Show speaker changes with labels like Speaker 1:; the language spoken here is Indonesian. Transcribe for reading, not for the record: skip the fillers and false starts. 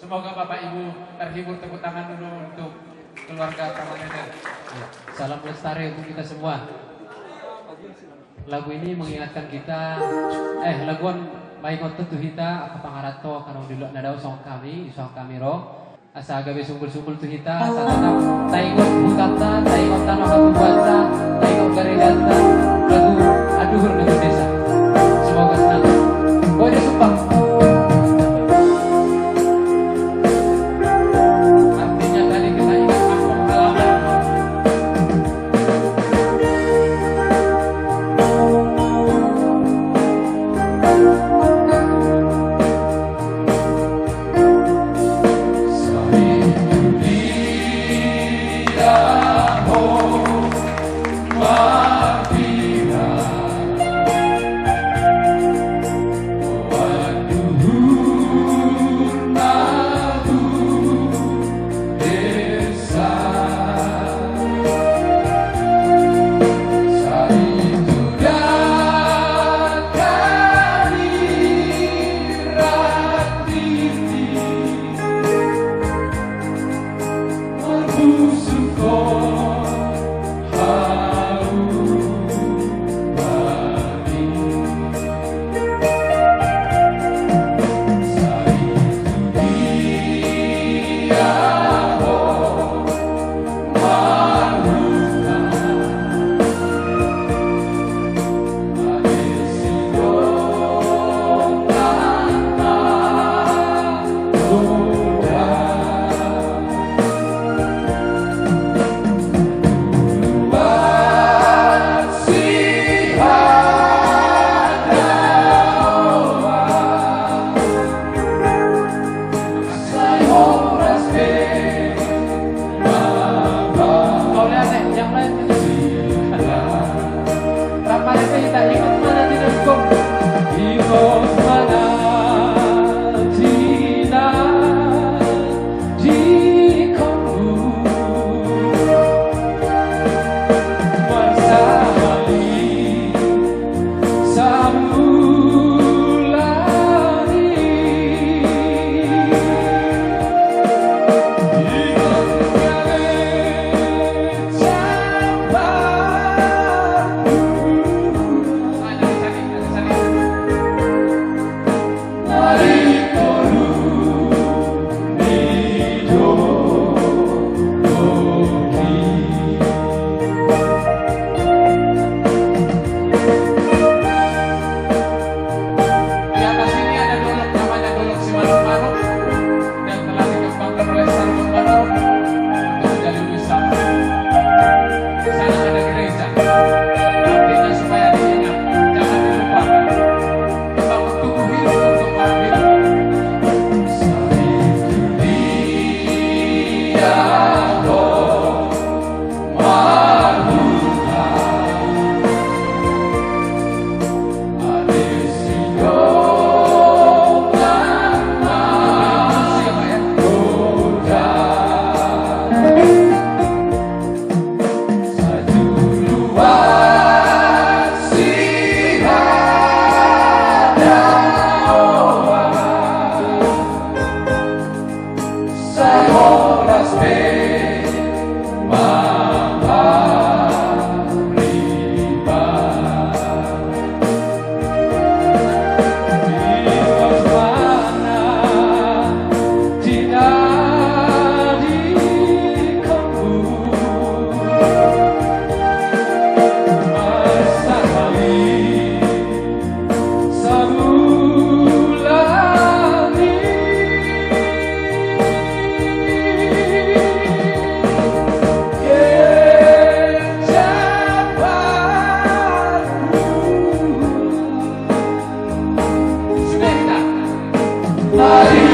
Speaker 1: Semoga Bapak Ibu terhibur, tepuk tangan dulu untuk keluarga Taman Eden.
Speaker 2: Salam lestari untuk kita semua. Lagu ini mengingatkan kita, laguan maingon tentu kita apa pangarato karena dulu nadau song kami ro. Asa agabe sumpul-sumpul tu kita, asa tetap taingon bukata, taingon tanah hatu buasa, taingon garegata, lagu aduhur dengan desa. Semoga senang. Boleh sumpah. Artinya tadi kita ingat kampung halaman.
Speaker 3: Mari